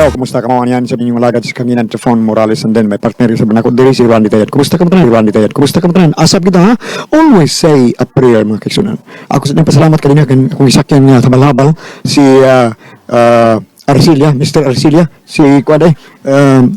Hello, kumusta ka mo yan? Sabi niyo malagad sa kanginan sa phone Morales and then my partner sa banako diri si Randy Tayad. Kumusta ka mo tanan? Randy Tayad. Kumusta ka mo tanan? Asap kita ha? Always say a prayer mga kaigsunan. Ako sa pasalamat kanina kan akong isakyan nga tabalabal si Arcilia, Mr. Arcilia, si Kuaday,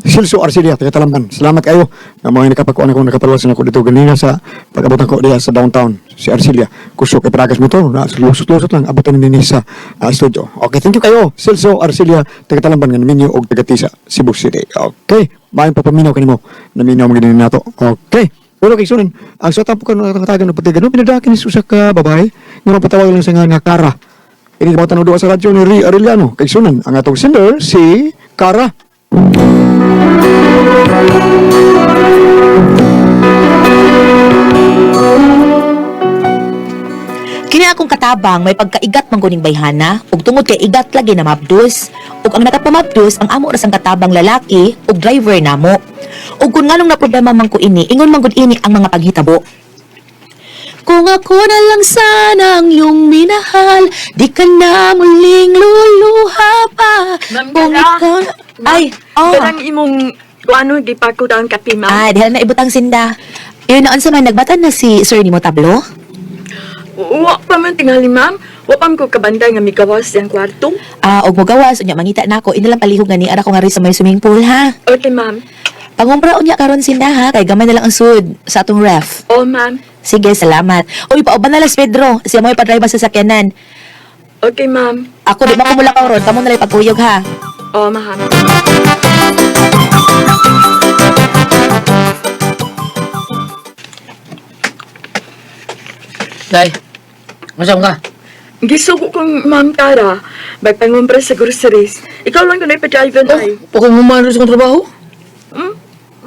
Silso Arcilia, taga Talamban. Salamat kayo. Mga nakapakuan ako, nakapaluwas na ako dito ganina sa pag-abutan ko diya sa downtown. Si Arcilia, kusok kay Paragas Motor, na lusot-lusot lang, abutan nini sa studio. Okay, thank you kayo. Silso Arcilia, taga Talamban, nga naminyo og taga Tisa, Cebu City. Okay, maayong papaminaw kanimo, naminaw mga ganyan nato. Okay. Pero kay sunan, ang sa tapo ka nakatagan ng patigan, pinadakin ni Susak ka babae, nga mapatawag lang sa nga Kara. Ini mga tanong doon sa radyo ni Ri Arellano. Kay sunan, ang atong sender, si Kara. Kini akong katabang may pagkaigat man kuning bayhana ug tungod kay igat lagi na mabdus ug ang nakapamabdus ang amo ra sang katabang lalaki ug driver namo. Ug kun nganong na problema man ko ini, ingon man gud ini ang mga paghitabo. Kung ako na lang sana ang iyong minahal, di ka na muling luluha pa. Ma'am, Kung Kara. ikaw... Ay, Darang imong ano gipako ang kape, ma'am. Ah, dahil na ibutang sinda. Yun naon sa man, nagbatan na si Sir Nimo Tablo? Wa pa man tingali, ma'am. Wa pa man ko kabanday nga migawas yang kwarto. Ah, og mo gawas, unya mangita na ako, inalang palihog gani, ara ko nga rin sa may swimming pool, ha? Okay, ma'am. Pangumpra unya karon sinda, ha? Kay gamay na lang ang sud sa atong ref. Oh, ma'am. Sige, salamat. Uy, pauban na lang si Pedro. Siya mo ipadrive sa sakyanan. Okay, ma'am. Ako, di ba kumulakaw ron? Kamo na lang pagkuyog, ha? Oh, ma'am. Day, masam ka? Gisugo kong ma'am Kara. May pangumpra sa groceries. Ikaw lang kunay pa-drive ay. Kung humano sa kong trabaho?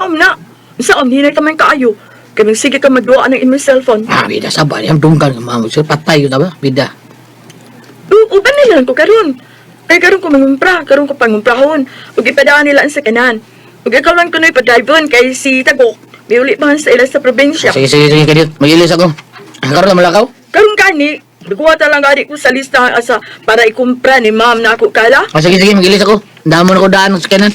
Ma'am na. Saan hinay ka man kaayo? Kaya sige ka magduaan ng imong cellphone. Bida, sabar. Yung dunggan ng mga sir. Patay yun, ba? Bida. Uban nila ko karon. Kaya karon ko mangumpra, karon ko pangumprahon. Ug ipadaan nila ang sakanan. Ug ikaw lang kunay pa-drive kay si Tagok. Biuli pa sa ila sa probinsya. Sige, kadit. Mag-ilis ako. Karoon na malakaw? Karon gani, nagkuha lang gani ko sa lista asa para ikumpra ni ma'am na ako kala. Sige, mag-ilis ako. Damo na ko daan sa kanan.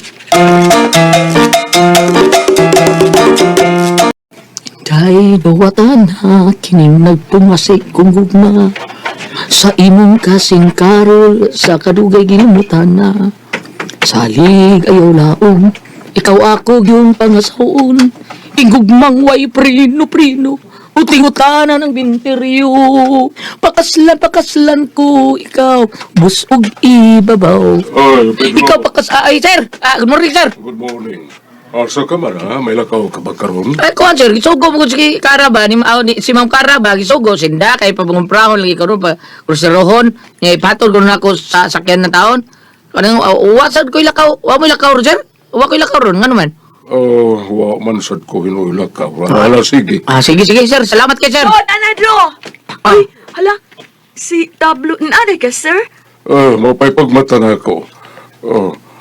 Kay dawatan ha, kining nagpumasik kong gugma. Sa imong kasing karol, sa kadugay gilimutan na. Salig ayaw laong, ikaw ako yung pangasaon. Ingugmang way prino. Uting-utana ng binteryo. Pakaslan ko, ikaw. Busog ibabaw. Ay, Pedro. Ikaw ay, sir. Good morning, sir. Good morning. Asa ka man ha? May lakaw ka ba karon? Ay, kuhan, sir. Gisugo mo si Karaba. Si Ma'am Karaba, gisugo. Sinda, kay pabungumprahon lagi karon pa. Kruserohon. Ipatol ko na ako sa sakyan na taon. Kanang, wasad ko ilakaw. Wa mo ilakaw, sir? Wa ko ilakaw ron. Nga naman. Wa man sad ko hinuy lakaw. Hala, sige. Sige, sir. Salamat kay sir. Oh, Tanadro! Ay, hala, si Tablo, naaday ka, sir? Mapay pagmata na ako.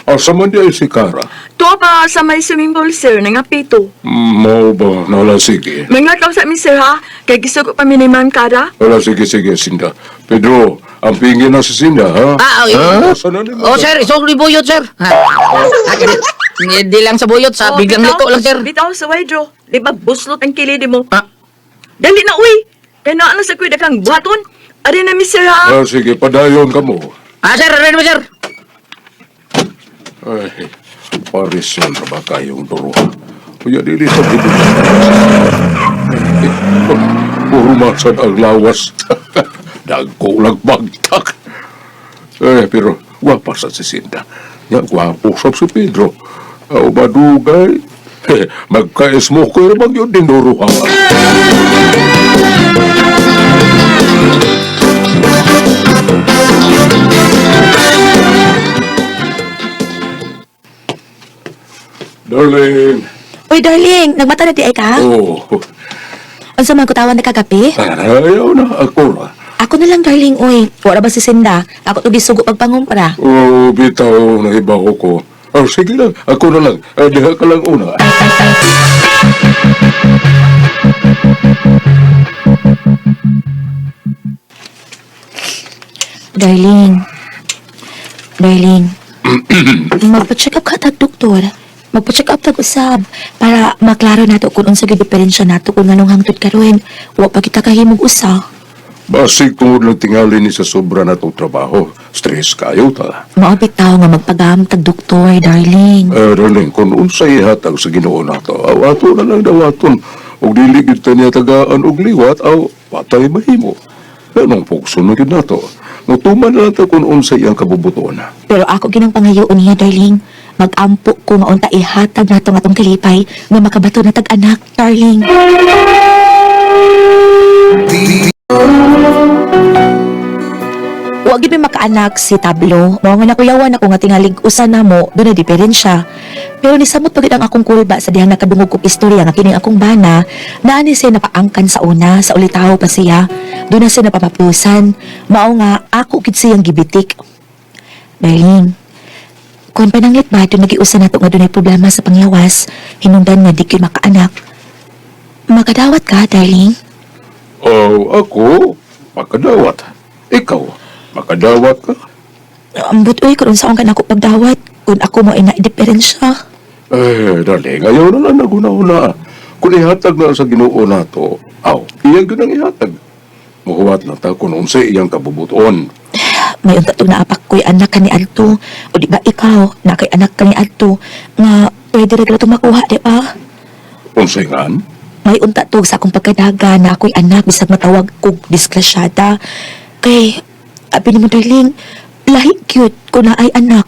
Asa man di ay si Kara? Tuwa pa sa may swimming pool, sir, nga pito. Mao ba? Hala, sige. Manglakaw sa amin, sir, ha? Kaya gisugo pa mi ni ma'am Kara. Hala, sige, Sinda. Pedro, ang pingin na si Sinda, ha? Okay. Asa na ni Sir. Isog ni buyot, sir. Hindi lang sa buyot, sa biglang liko lang, sir. Bitaw sa widro. Di ba buslot ang kilidi mo? Ah. Dali na, uy! Kaya na sa kuya kang buhaton. Ari na mi, sir, ha? Sige, padayon ka mo. Sir, rin mo, sir. Ay, paris yan na ba kayong duruha? Kuya, dili sa bibig. Puro masad ang lawas. Dagko lang bagtak. Pero gwapa sa si Sinda. Nga gwapo sa si Pedro. Badugay. Magka-smoke ko naman yun din duruha. Darling. Uy, darling, nagmata na di ay ka? Oh, Unsa man ko tawan na kagabi? ayaw na ako na. Ako na lang, darling, uy. Wala ba si Sinda? Ako to gisugo pagpangumpra. Oh, bitaw na iba ko. Sige lang, ako na lang. Diha ka lang una. Darling. Magpa-check up ka tag doktor. Magpa-check up tag usab para maklaro nato kung unsa gyud diferensya nato kung nganong hangtod karon. Wa pa kita kahimog usa. Basig tungod lang tingali ni sa sobra na itong trabaho. Stress kayo ta. Mao bitaw nga magpagam tag doktor, darling. Darling, kung unsay hatag sa Ginoo nato, awato na lang dawaton. Og dili gid ta niya tagaan og liwat, aw patay mahimo. Ganong pugsunod gid nato. Nutuman na nato kung unsay ang kabubuton. Pero ako ginang pangayoon niya, darling. Mag-ampo ko nga unta ihatag nato nga tong kalipay nga makabato na tag-anak, darling. Wa gid may makaanak si Tablo. Mao nga nakuyawan ako nga tingalig usa na mo, doon na diferensya. Pero nisamot pagid ang akong kulba sa dihang nakadungog kong istorya nga kining akong bana, naani siya napaangkan sa una, sa ulitaw pa siya. Doon na siya napapaplusan. Mao nga ako gid siyang gibitik. Darling, kung pananglit ba doon nagiusa nato nga doon ay problema sa pangyawas, hinungdan nga di kayo makaanak. Makadawat ka, darling? Oh, ako, makadawat. Ikaw, makadawat ka? Ambot uy, kung saan ka na ako pagdawat, kung ako mo ay na-diferensya. Darling, ayaw na lang naguna-una. Kung ihatag na sa Ginoo nato, iyang ganang ihatag. Muhuwat na ta kung unsay iyang kabubuton. May unta itong naapak ko'y anak ka ni Adto. O di ba ikaw, na kay anak ka ni Adto, nga pwede rin ito makuha, di ba? Unsay ngan? May unta to sa akong pagkadaga na ako'y anak, bisag matawag kong disklasyada. Kay, abi ni mo, darling, lahi cute ko na ay anak.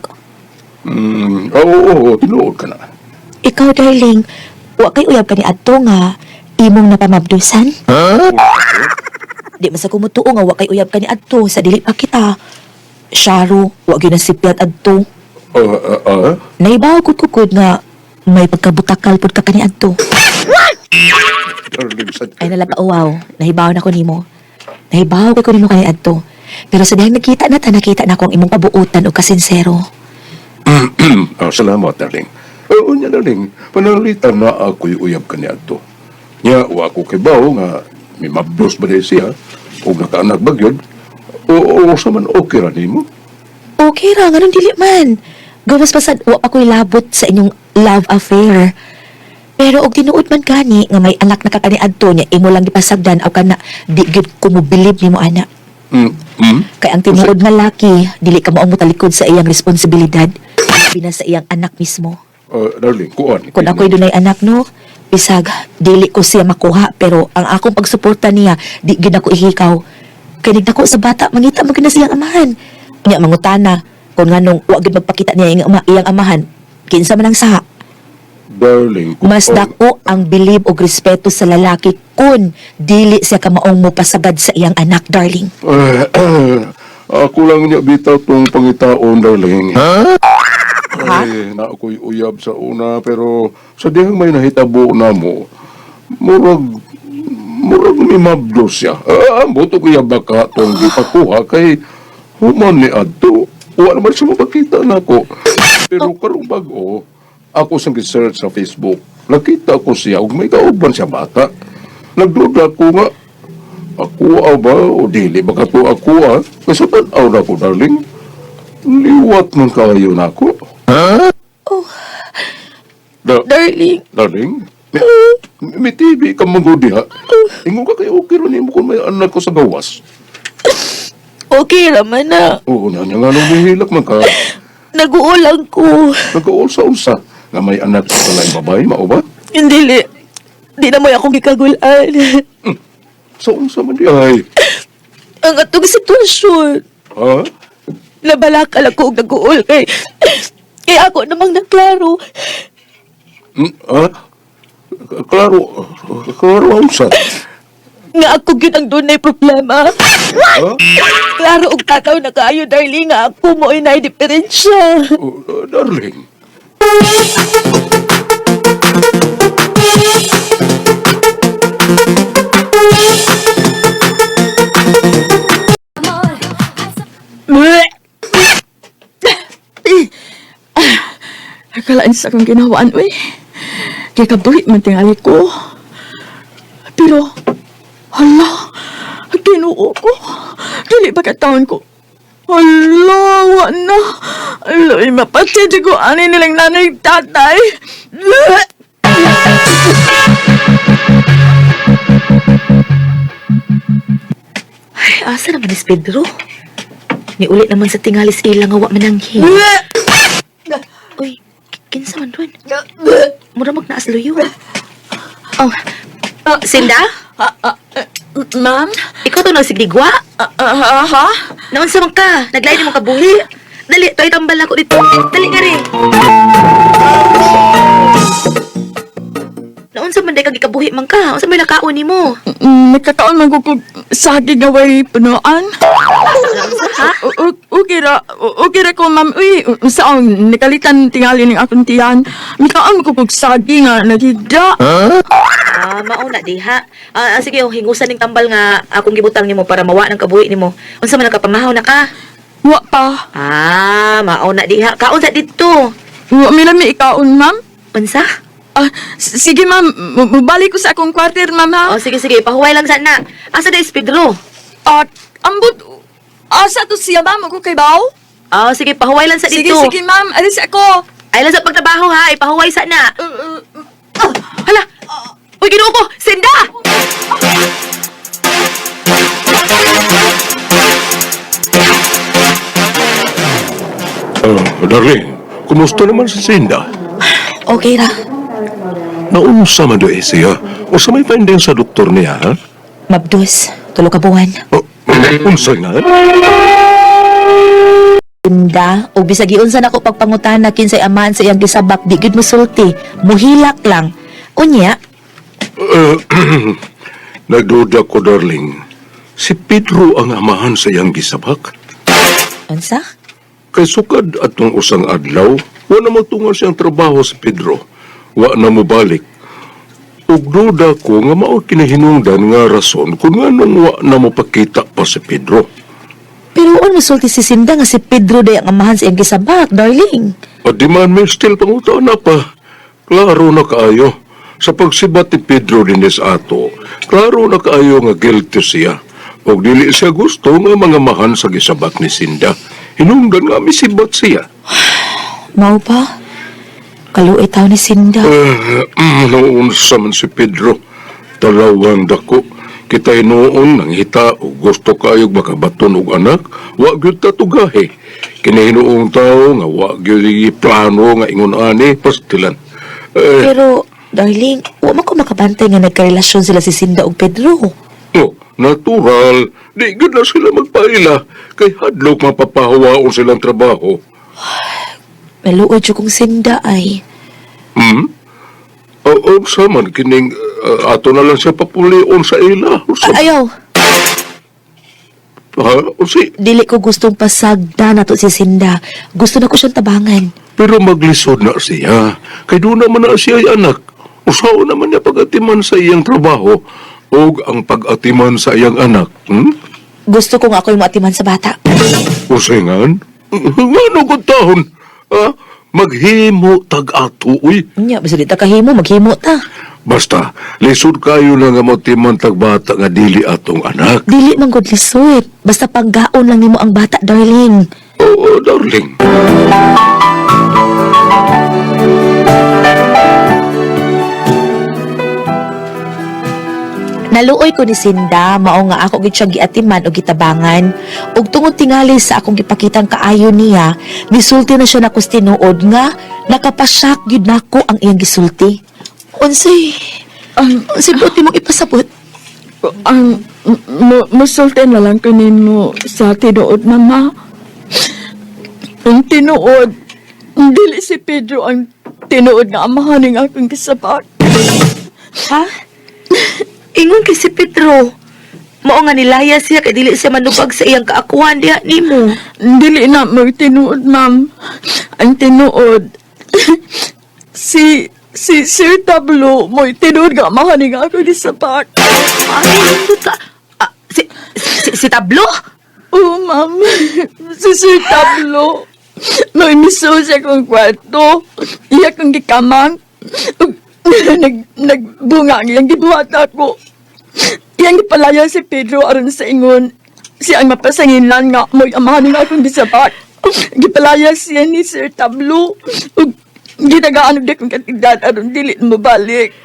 Oo, tinuod ka na. Ikaw, darling, wa kay uyab ka ni Adto nga, imong napamabdusan? Di masa kumutuo nga wa kay uyab ka ni Adto sa dili pa kita. Sharo, wa gyud na sipiat Adto. Naibaw kukod nga may pagkabutakal pud ka kani Adto. Darling, sad Ay nalagauwaw, nahibaw na ko nimo. Nahibaw ko nimo kani Adto. Pero sa dahil nakita na ko ang imong kabuutan o kasinsero. Salamat, darling. Oo niya, darling. Panalitan na ako'y uyab ka niya ito. Nya, wa ko kay Bao nga may mabdos ba siya o nakaanak ba yun? O sa man okay ra nimo? Okay ra, ganun dili man. Gawas pasad, wa pa ko'y labot sa inyong love affair. Pero og tinuod man gani nga may anak na kakani Adto niya, imo lang gipasagdan o kana di gid ko mo believe nimo ana. Kay ang tinuod nga laki, dili ka mao mutalikod sa iyang responsibilidad. Sabi na sa iyang anak mismo. Darling, kuan. Kung ako'y dunay anak, no, bisag, dili ko siya makuha, pero ang akong pagsuporta niya, di gid ako ihikaw. Kay nagdako sa bata, mangita mo na siyang amahan. Nya mangutana, kung nganong wa gid magpakita niya iyang amahan, kinsa man ang saha. Darling, Mas dako ang bilib og respeto sa lalaki kun dili siya ka maong mopasagad sa iyang anak, darling. Ako lang niya bitaw tong pangitaon, darling. Ay, na ako'y uyab sa una, pero sa dihang may nahitabo na mo, murag may mabdos siya. Buto ko yaba ka itong gipakuha kay human ni Adto. Wala naman siya mapakita na ako. Pero karong bago, ako sang research sa Facebook, nakita ko siya ug may kauban siya bata. Nagduda ko nga, ako ba o dili ba ka to ako kasi tanaw na ko, darling. Liwat man kayo na ako. Darling. Darling, may TV ka manggudi ha. Ingon ka kayo, okay rin mo kung may anak ko sa gawas. Okay raman na. Oo na niya nga nung bihilak man ka. Naguulang ko. Nagkaulsa-ulsa nga may anak sa laing babae, mao ba? Hindi. Di na mo akong gikagulan. Sa unsa man di ay. Ang atong sitwasyon. Ha? Nabalakal ako og naguol kay ako namang naklaro. Ha? Klaro, unsa? Nga ako gyud ang dunay problema. Ha? Klaro og tataw na kaayo, darling, nga ako mo inay diferensya. Darling. Nakalaan sa akong ginawaan, uy. Kaya kabuhit man tingali ko. Pero, hala, ginuo ko. Dili ba kataon ko? Hala, wa na. Aloy, mapatid ko ani nilang nanay tatay. Bleh! Ay, asa naman ni Pedro? Niulit naman sa tingalis ilang nga wa mananghi. Bleh! Uy, kinsa man ron? Mura magnaas luyo. Oh, Sinda? Ma'am? Ikaw to nagsigligwa? Ha? Naon sa man ka? Naglain mo kabuhi? Dali, to'y tambal ako dito. Dali ka rin. Naon sa man day kag ikabuhi man ka? Unsa may lakaon nimo? Nagkakaon man ko saging away punuan. Ha? Okay ra ko, ma'am. Uy, saan? Nakalitan tingali ng akong tiyan. Nagkaon ko saging nga nagida. Ah, mauna di ha. Sige, yung hingusan ning tambal nga akong gibutang nimo para mawa ng kabuhi nimo. Unsa man nakapamahaw na ka? Wa pa. Mauna di ha. Kaon sa dito. Wa milami ikaon, ma'am. Unsa? Sige, ma'am. Mubalik ko sa akong kwarter, ma'am, ha? Oh, sige, pahuway lang sana. Asa na is Pedro? Ambot. Asa to siya, ma'am? Ako kay Bao? Oh, sige, pahuway lang sa dito. Sige, ma'am. Alis ako. Ay lang sa pagtrabaho ha. Ipahuway sana. Hala! Uy, ginuo ko! Sinda! Darling, kumusta naman si Sinda? Okay ra. Naunsa man doon siya? O sa may finding sa doktor niya, ha? Mabdus. Tulo ka buwan. O, unsa nga? Sinda, o bisag iunsa na ko pagpangutana kinsay amahan sa iyang gisabak, di gid mosulti. Muhilak lang. Unya, Nagduda ko, darling. Si Pedro ang amahan sa iyang gisabak. unsa? Kay sukad atong usang adlaw, wa na matungal siyang trabaho sa Pedro. Wa na mo balik. Ug duda ko nga mao kinahinungdan nga rason kung nganong wa na mo pakita pa si Pedro. Pero on mosulti si Sinda nga si Pedro day ang amahan sa iyang gisabak, darling. At di man may still pangutaan na pa. Klaro na kaayo. Sa pagsibat ni Pedro dinis ato, klaro na kaayo nga guilty siya. O dili siya gusto nga mga mahan sa gisabak ni Sinda. Hinungdan nga misibat siya. Mao pa? Kaluoy taw ni Sinda. Naunsa man si Pedro. Talawang dako. Kita'y noon nang hita o gusto kayog makabaton og anak, wa gyud ta tugahe. Kinahinuong tao nga wa gyud plano nga ingon ani pastilan. Pero, darling, wa man ko makabantay nga nagkarelasyon sila si Sinda ug Pedro. Natural. Di gyud na sila magpaila. Kay hadlok mapapahawaon silang trabaho. Maluoy jud kong Sinda ay. Sa man kining ato na lang siya papulion sa ila. Ayaw, Si, dili ko gustong pasagda na to si Sinda. Gusto na ko siyang tabangan. pero maglisod na siya. Kay doon naman na siya ay anak. Usaw naman niya pag-atiman sa iyang trabaho o ang pag-atiman sa iyang anak. Gusto ko nga ako'y maatiman sa bata. Usingan? Ano ko taon? Maghimo tag-ato, uy. Nya, basta di ta kahimo, maghimo ta. Basta, lisod kayo na nga matiman tagbata nga dili atong anak. Dili man gud lisuit. Basta paggaon lang nimo ang bata, darling. Oo, darling. Naluoy ko ni Sinda, mao nga ako gid siya giatiman o gitabangan. Ug tungod tingali sa akong gipakitang kaayo niya, nisulti na siya na tinuod nga nakapasyak gyud nako ang iyang gisulti. Unsay buti mong ipasabot? Musulti na lang kanino sa tinuod, mama. Ang tinuod, dili si Pedro ang tinuod nga amahan ng akong kisabak. Ha? Ingon kay si Pedro. Mao nga nilaya siya kay dili siya manubag sa iyang kaakuan diha nimo. Dili na magtinuod, ma'am. Ang tinuod, si Sir Tablo mo'y tinuod nga amahan ng akong kisabak. Si Tablo? Oo, ma'am. Si Sir Tablo. May miso siya kong kwarto. Iya kong gikamang. Nagbunga ang iyang gibuhat ako. Iyang ipalaya si Pedro aron sa ingon. Siya ang mapasanginan nga mo'y amahan nga akong gisabat. Gipalayas siya ni Sir Tablo. Ug ginagaan na akong katidad aron dili mo balik.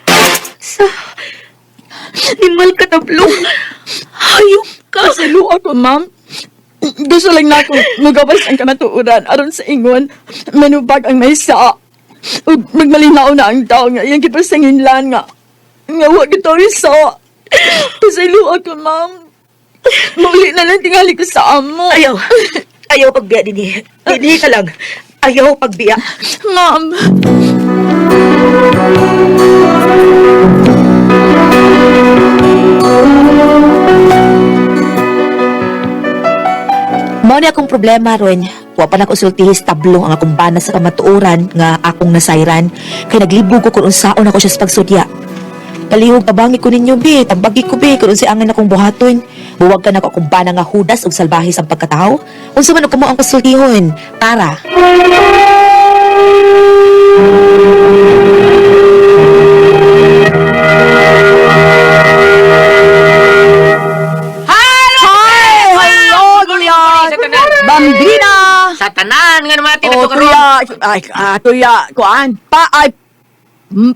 Sa... Limal ka, Tablo. Hayop ka. Kasalo ako, ma'am. Gusto lang na akong magawas ang kamatuuran aron sa ingon. Manubag ang may saa. Ug magmalinaw na ang tao nga iyang gipasanginlan nga. Nga wag ito isa. Pasalo ako, ma'am. Muli na lang tingali ko sa amo. Ayaw pagbiya din. Hindi ka lang. Ayaw pagbiya. Ma'am. Mao ni akong problema ron. Wa pa nakusultihis tablong ang akong bana sa kamatuoran nga akong nasayran. Kay naglibog ko kung unsaon ako siya sa pagsudya. Palihog tabangi ko ninyo, be. Tambagi ko, be. Kung si angan akong buhaton. Buwag ka na ko akong bana nga hudas ug salbahe sa pagkatao. Unsa man ko mo ang kasultihon? Para. Hello, Julia. Bambina. Sa tanan nga naman Oh, tuya. Ay, tuya. Kuan.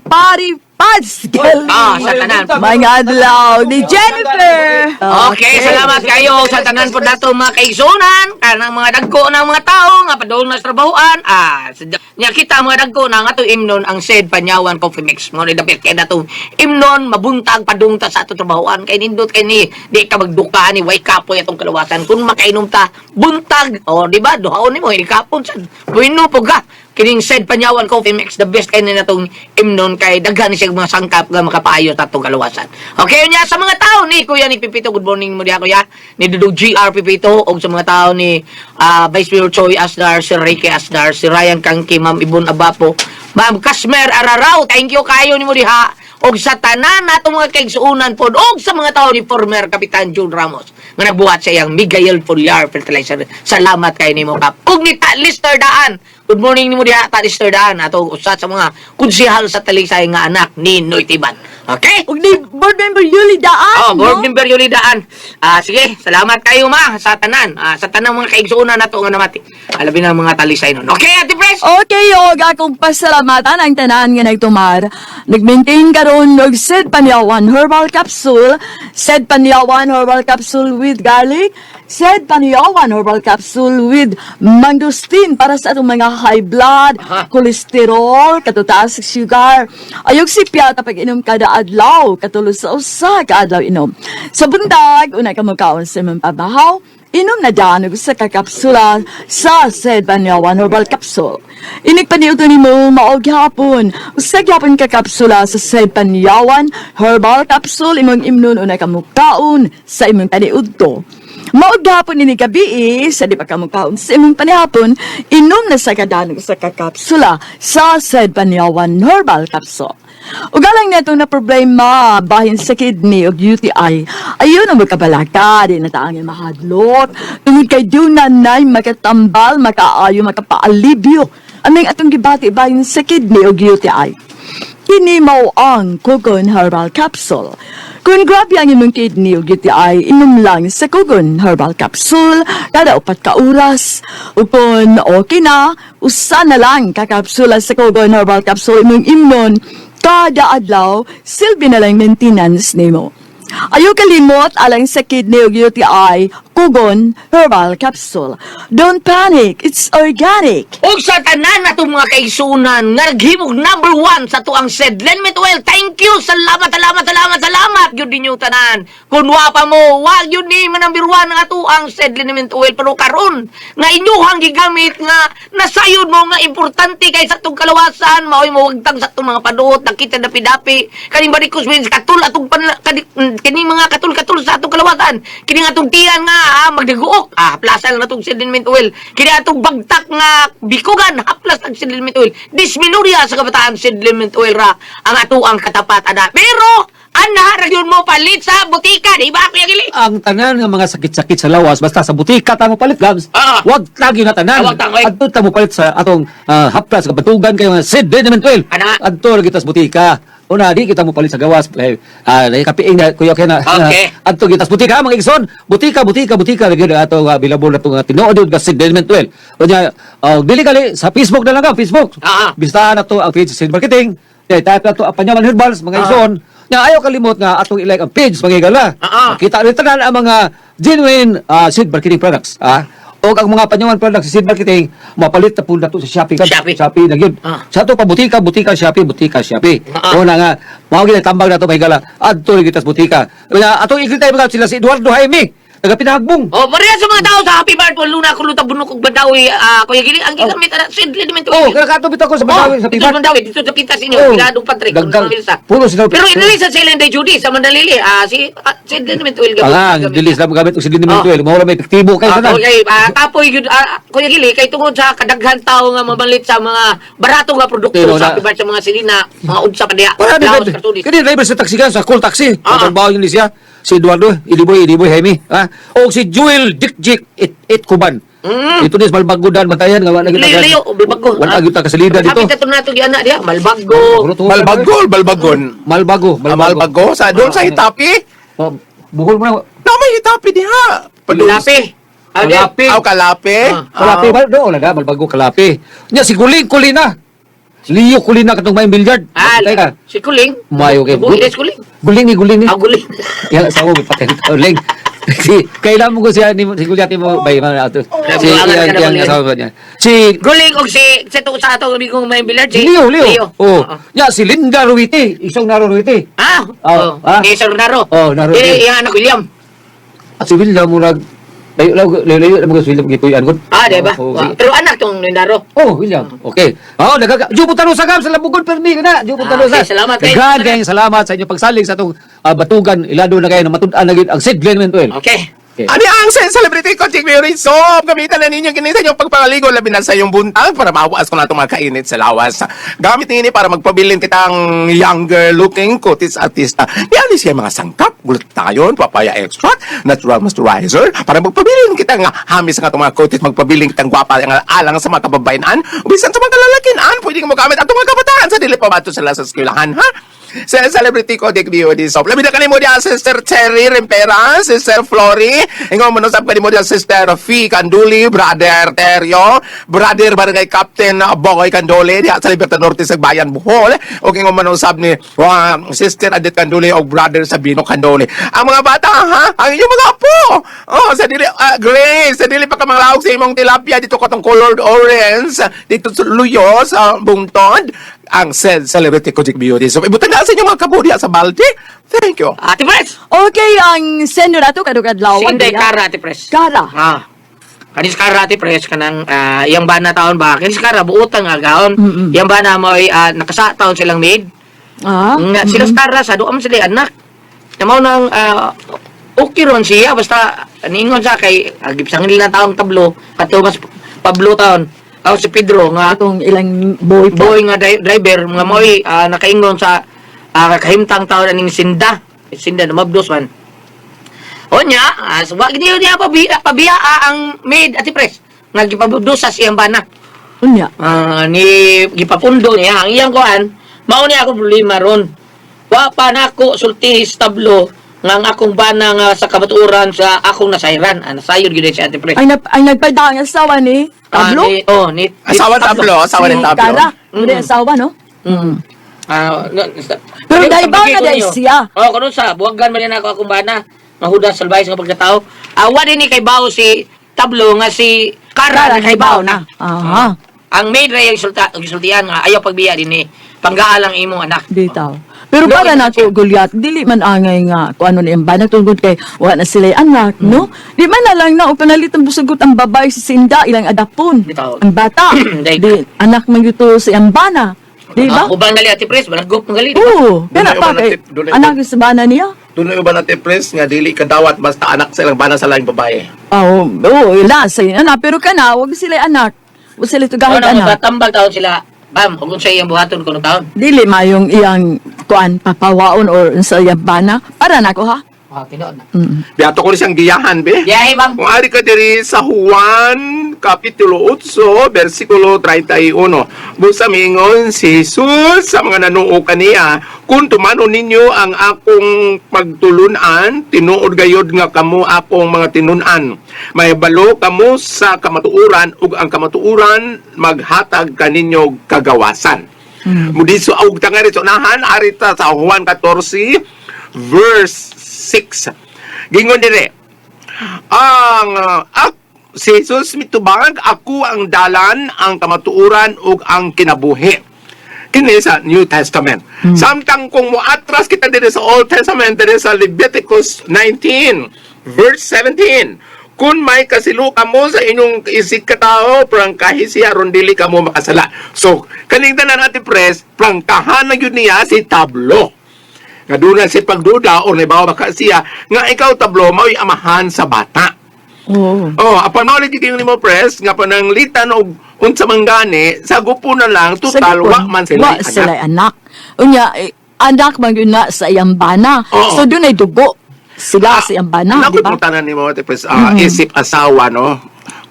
Pari Pascal. Sa tanan. Mga adlaw ni Jennifer. Okay, salamat kayo sa tanan po dato mga kaigsunan, kanang mga dagko ng mga tao nga padung na sa trabahoan. Nya kita mga dagko na nga to imnon ang said Panyawan Coffee Mix. Mo ni dapat kay dato imnon mabuntag padung ta sa ato trabahoan kay nindot kay ni di ka magduka ni way kapoy atong kalawasan kun makainom ta buntag. O di ba duhaon nimo ni kapon sad. Bueno po ka. Kining said Panyawan Coffee Mix the best kay na natong imnon kay daghan siya mga sangkap nga makapayo ta atong kalawasan. Okay nya sa mga tao ni Kuya ni Pipito, good morning mo diha Kuya. Ni Dudong GR Pipito og sa mga tao ni Vice Mayor Choi Asdar, si Ricky Asdar, si Ryan Kangki, Ma'am Ibon Abapo, Ma'am Kasmer Araraw, thank you kayo ni mo diha. Og sa tanan natong mga kaigsuunan pod og sa mga tao ni former Kapitan June Ramos nga nagbuhat sa iyang Miguel Foliar Fertilizer. Salamat kay nimo kap. Og ni Lister Daan. Good morning nimo diha Lister Daan ato usa sa mga konsehal sa Talisay nga anak ni Noy Tiban. Okay? Ug ni board member Yuli Daan. Board member Yuli Daan. Sige, salamat kayo ma sa tanan. Sa tanang mga kaigsuunan nato nga namati. Alabi na mga Talisay nun. Okay, Ate Pres? Okay, og akong pasalamatan ang tanan nga nagtumar. Nag-maintain karon og Said Panyawan Herbal Capsule, Said Panyawan Herbal Capsule with garlic, Said Panyawan Herbal Capsule with mangosteen para sa atong mga high blood, cholesterol, katutaas sa sugar. Ayog sipya tapag inom kada adlaw, katulos sa usa ka adlaw inom. Sa bundag, una ka magkaon sa imong pabahaw, inom na dyan og sa kakapsula sa Said Panyawan Herbal Capsule. Inig paniuto ni mo maog hapon. Usa gyapon ka kapsula sa Said Panyawan Herbal Capsule imong imnon una ka mukaon sa imong paniudto. Maog hapon ini gabi sa di pa ka mukaon sa imong panihapon, inom na sa kadanog sa kakapsula sa Said Panyawan Herbal Capsule. Ugalang na itong na problema bahin sa kidney o UTI, ayun ang magkabalaka, di na taangin mahadlot, tungod kay dunanay makatambal, makaayo, makapaalibyo, aming atong gibati bahin sa kidney o UTI. Kini mao ang Kugon Herbal Capsule. Kung grabe ang imong kidney o UTI, inom lang sa Kugon Herbal Capsule kada 4 ka oras. O kung okay na, usa na lang kakapsula sa Kugon Herbal Capsule imong imnon kada adlaw, silbi na lang maintenance nimo. Ayaw kalimot alang sa kidney o UTI, Kugon Herbal Capsule. Don't panic, it's organic. Og sa tanan na itong mga kaigsunan, nga naghimog number 1 sa tuang Sedlenmet Oil. Thank you! Salamat! Yun din yung tanan. Kung wapa mo, wag yun ni number 1 nga tuang Sedlenmet Oil. Pero karon nga inyuhang gigamit nga nasayod mo nga importante kay sa itong kalawasan, maoy mawagtang sa itong mga paduot, nakita dapi-dapi, kaning barikos, katul, atong kini mga katul-katul sa atong kalawasan, kini nga atong tiyan nga magdaguok, plasa lang natong Sedlenmet Oil, kini atong bagtak nga bikugan, haplas ng Sedlenmet Oil, disminuria sa kabataan Sedlenmet Oil ra ang ato ang katapat ada. Pero Ana, ragyod mo palit sa butika, di ba, Kuya Gili? Ang tanan nga mga sakit-sakit sa lawas basta sa butika ta mo palit gams. Ah. Wag lagi na tanan. Wag tangoy. Adto ta mo palit sa atong haplas kabatugan kayo nga Sid Liniment Oil. Ana. Adto lagi ta sa butika. Una di kita mo palit sa gawas. Kapiing na kuya kay na. Okay. Adto kita sa butika mga igsoon. Butika lagi na ato bilabol na itong tinuod nga Sid Liniment Oil. Unya dili kali sa Facebook na lang ka, Facebook. Ah. Bistahan na to ang page sa Sid Marketing. Type na to Apanyaman Herbals mga igsoon. Nga ayaw kalimot nga atong i-like ang page mga igala. Kita rin tanan ang mga genuine seed marketing products. O ang mga panyawan products sa seed marketing, mapalit na po na to sa Shopee. Shopee na yun. Sa ito pa butika Shopee. O na nga, mga ginatambag na to mga igala. Adto rin kita sa butika. Atong ikita mga sila si Eduardo Jaime. Taga-Pinahagbong. Oh, pareha sa mga tao sa Happy Birthday, luna ko luta bunok kog Bandawi, Kuya Gili, ang gigamit na Sid Liniment Oil. Kinakatubit ako sa Bandawi, sa dito Pibar. sa Bandawi, dito sa Pitas inyo, Piladong Patrick, Dagdag. Puno sila. Pero inilisa sa Ellen Day Judy, sa Mandalili, si Sid Liniment Oil Ang dilis na magamit og Sid Liniment Oil. Mawala may epektibo kayo sana. Okay, tapoy yun, Kuya Gili, kay tungod sa kadaghan tao nga mabalit sa mga barato nga produkto Pero sa na- Happy Birthday sa mga silina, mga unsa pa diya, Wala di laos, ba? kartulis. Kani driver sa taxi ka sa call taxi. Ah. Ang bawo yun siya. Si Eduardo, Idiboy Jaime. O si Joel Dick it Kuban. Ito dis malbagodan bantayan nga wala Layo, balbago. Wala kita kasalida dito. Kapit na ito na ito, giana diya, malbago. Balbagon. Malbago. Malbago. Sa doon sa hitapi. Buhol mo na. Na may hitapi diha. Lapi. Kalapi. Aw kalapi. Kalapi ba? Doon na malbago kalapi. Nya si Guling Kulina. Liyo Kulina katong may billiard. Patay ka. Si Kuling. Mayo kay Buhi des Kuling. Guling ni. Kuling. Yan sa mo patay ka Ling. Si kailan mo ko siya ni si Gulyati mo bay man ato. Si yang asawa niya. Si Guling og si to sa ato kami kong may billiard si Leo. Oh. Ya si Linda Ruite, isang naro Ruite. Ni Sir Naro. Naro. Yang anak William. At si William murag layo na mo William gituyan gud. Di ba? Pero anak tong Naro. Oh, William. Okay. Jubo taro sa gam sa labugod permi na. Jubo taro sa. Okay, salamat kay. Kayong salamat sa inyong pagsalig sa atong batugan ilado na kayo na matud-an na gid ang Sid Liniment Oil. Okay. Ani ang celebrity content beauty so gamitan na ninyo kinita yung pagpangaligo labi na sa yung buntag para mawaas ko na itong mga kainit sa lawas. Gamit ninyo para magpabilin kitang younger looking kutis artista. Yan siya mga sangkap, glutathione, papaya extract, natural moisturizer para magpabilin kitang hamis nga itong mga kutis, magpabilin kitang gwapa ang alang sa mga kababainan. Bisan sa mga kalalakinan, pwede mo gamit atong mga kabataan sa dili pa bato sila sa eskwelahan, ha? Sa celebrity ko dik beauty soap. Labi na kanimo dia Sister Cherry Rempera, Sister Flory, ingon mo no sab kanimo dia Sister Fee Canduli, Brother Teryo, Brother Barangay Captain Boy Candole dia sa Libertad Norte sa Bayan Bohol. O ingon mo no sab ni Sister Adet Canduli o Brother Sabino Candole. Ang mga bata ha, ang inyong mga apo. Sa dili Grace, sa dili pa ka manglawog sa imong tilapia dito ko tong colored orange dito sa Luyo sa Bungtod. Ang celebrity ko dik beauty soap. Ibutan na sa inyong mga kabudya sa balde. Thank you. Ate Pres. Okay, ang sendo na to kadugad-lawan. Sinday Kara, Ate Pres. Kara. Kanis Kara, Ate Pres, kanang iyang bana taon ba? Kanis Kara, buutang nga gaon. Iyang bana mo ay nakasa taon silang maid. Sila Kara, sa doon sila anak. Namaw nang okay ron siya, basta ningon sa kay agipsangin nila taong tablo, kato mas Pablo taon. Si Pedro nga Atong ilang boy nga driver nga mo'y nakaingon sa kahimtang taon aning Sinda na mabdos man. O niya, wag niya pabiya ang maid Ate Pres nga gipabdos sa siyang bana. Unya. Ni gipapundo niya ang iyang kuan, mao ni ako problema ron. Wa pa nako sulti tablo nga ang akong bana nga sa kabaturan sa akong nasayran. Nasayod gid si Ate Pres. Ay nagpadang asawa ni Pablo. Ni Asawa tablo, asawa ni tablo. Kara. Hindi asawa, no? Pero dahil ba nga dahil siya? Karon sa buwagan man niya ako akong bana. Mahudas salbay sa pagkatao. Wa din ni kay bawo si tablo nga si Kara kay bawo na. Aha. Ang maid ray ang sultian nga ayaw pagbiya din ni panggaalang imong anak. Bitaw. Pero para na ko Goliath, dili man angay nga kung ano na yung banag tungkol kay wala na sila anak, no? Di man na lang na o panalit ang busagot ang babae si Sinda, ilang adapon. Bitaw. Ang bata, di anak man yuto sa ambana. Di ba? Ubang dali Ate Pres, balagop ng gali. Oo, kaya pa kay anak sa bana niya. Doon na ba natin press nga dili kadawat basta anak sa ilang bana sa laing babae. Oo, ila sa anak, pero kana wag sila anak. Wag sila tugahan anak. Tatambal taon sila Bam, kung sa iyang buhaton kuno taon. Dili mayong iyang kuan papawaon or sa iyang bana para nako ha. Ah, tinuod na. Biyato ko rin siyang giyahan, be. Yahi, bam. Kung ari ka diri sa Juan, Kapitulo 8, versikulo 31. Busa mingon si Jesus sa mga nanuo kaniya, kung tumano ninyo ang akong pagtulunan, tinuod gayod nga kamo akong mga tinunan. May balo kamo sa kamatuuran, ug ang kamatuuran maghatag kaninyo kagawasan. Mudi so og tangari so nahan arita sa Juan 14 verse 6. Gingon dire, si Jesus mitubag, ako ang dalan, ang kamatuuran, ug ang kinabuhi. Kini sa New Testament. Samtang kung muatras kita dire sa Old Testament, dire sa Leviticus 19, verse 17, kung may kasilo kamo sa inyong isig katao, prangkahi siya, ron dili kamo makasala. So, kaningtan na natin pres, prangkahan na yun niya si tablo. Nga doon na si pagduda o nabawa baka siya nga ikaw tablo mao'y amahan sa bata. Oh, apan mao lagi kayong limo press nga pananglitan og unsa man gani sa gupo na lang total wa man sila Wa sila anak. Unya anak man yun na sa iyang bana. Oo. So doon ay dugo sila sa iyang bana, di Nakoy ba? pangutanan ni mo press isip asawa no.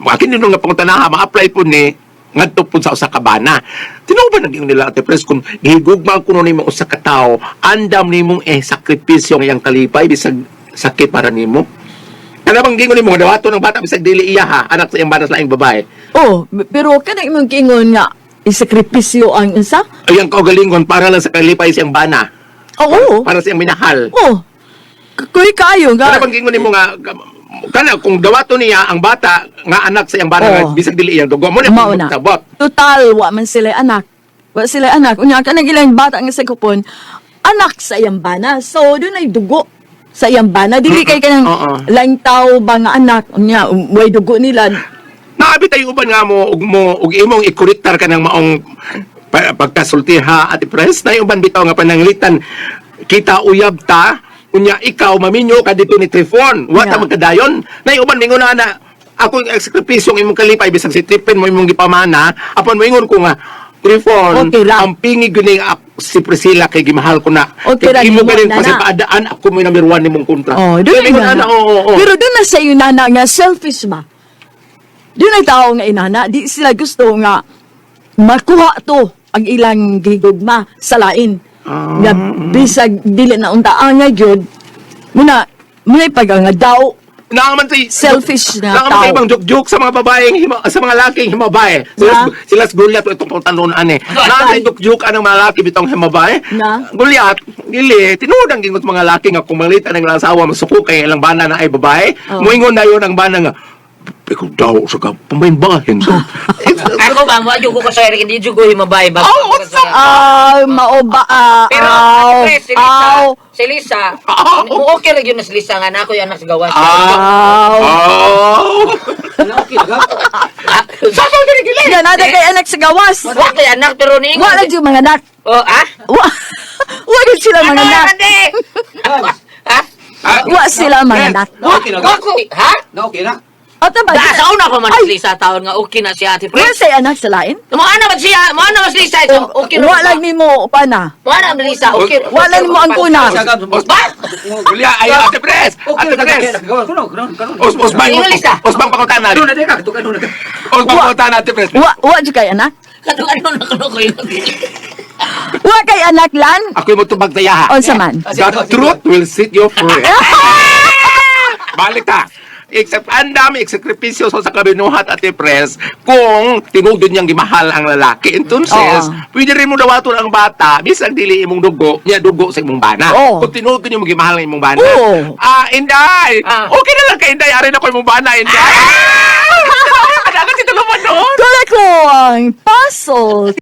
Akin nino nga pangutanan ma-apply po ni ngadto po sa usa ka bana. Tinuod ba naging nila ate press kung gihigugma kuno nimo usa ka tawo, andam nimong sakripisyo nga iyang kalipay bisag sakit para nimo. Kana bang gingon nimo dawato ng bata bisag dili iya ha, anak sa iyang bana sa laing babae. Oh, pero kanang imong kingon nga isakripisyo ang isa? Ayang kaugalingon para lang sa kalipay siyang bana. Oo. Para siyang minahal. Oh. Kuy kayo nga. Kana bang gingon nimo nga kana kung dawato niya ang bata nga anak sa iyang bana Oo. nga bisag dili iyang dugo mo na Mauna. tabot. Total, wa man sila anak. Wa sila anak. Unya, kanang ilang bata nga sa kupon, anak sa iyang bana. So, doon ay dugo sa iyang bana. Dili kay kanang Oo. laing tao ba nga anak. Unya, way dugo nila. Naabi tayo uban nga mo ug imong ikurektar ka ng maong pagkasultiha at press na uban bitaw nga pananglitan kita uyab ta unya ikaw maminyo ka dito ni Trifon wa ta Yeah. magkadayon na uban mingon na ako yung sakripisyo imong kalipay bisag si Trifon mo imong gipamana apan moingon ko nga Trifon Okay ra. ang pingig gini si Priscilla kay gimahal ko na Okay ra, imo nimo, ganin nana. kasi paadaan ako mo number 1 nimong kontra Oh, doon ay Mingon inana. ana, oo. Pero doon na sa iyo nana nga selfish ba? Doon ay tao nga inana. Di sila gusto nga makuha to ang ilang gigugma sa lain. Nga bisag dili na untaan nga gyud muna pag nga daw Naaman si selfish na naaman tao. sa ibang joke sa mga babaeng sa mga laking himabae. Sila gulyat itong pangtanon ane. Naaman sa joke anang mga laki bitong himabae. Na? Gulyat, dili tinuod ang gingot mga laki nga kung malita ng asawa masuko kay ilang bana na ay babae. Oh. Moingon na yun ang bana nga ikaw daw sa ka pamainbahin to. Ako ba, mo ko sa Eric, hindi jugo himabay ba? Oh, what's up? Mao ba? Pero, Pres, si Lisa, okay lang yun na si Lisa nga na ako yung anak sa gawas. Oh. Saan ka rin gila? Yan, ada kay anak sa gawas. Okay, anak, pero ni Wala yung mga anak. Oh, ah? Wala sila Ano, mga anak. hindi? Ha? Wala sila mga anak. Okay, ha? Okay na. O taba, Sa una ko man si Lisa taon nga okay na si Ate wala Pres. say anak sa lain? Mo ana man siya, mo ana mas Lisa ito. Okay na. Wala ni mo pa na. Mo ana man Lisa, okay. Wala ni mo ang kuna. Ba? Gulya ay Ate Pres. Ate Pres. Osbang pakuntahan natin. Doon na teka, doon na. Osbang pakuntahan natin Pres. Wa di kay anak? Ano na ko yun. Wa kay anak lan? Ako yung matubag tayo ha. Unsa man? The truth will set you free. Balik ta. Except andam, eksakripisyo sa kabinuhat at pres kung tinugdod niyang gimahal ang lalaki. Entonces, pwede rin mo dawaton ang bata, bisag dili imong dugo, niya dugo sa imong bana. Oo. Kung tinugdod niyo mo gimahal ang imong bana. Oo. Inday! Ah. Okay na lang kay Inday, arin ako imong bana, Inday! Ano ka si tulungan noon? Kala ko ang puzzle.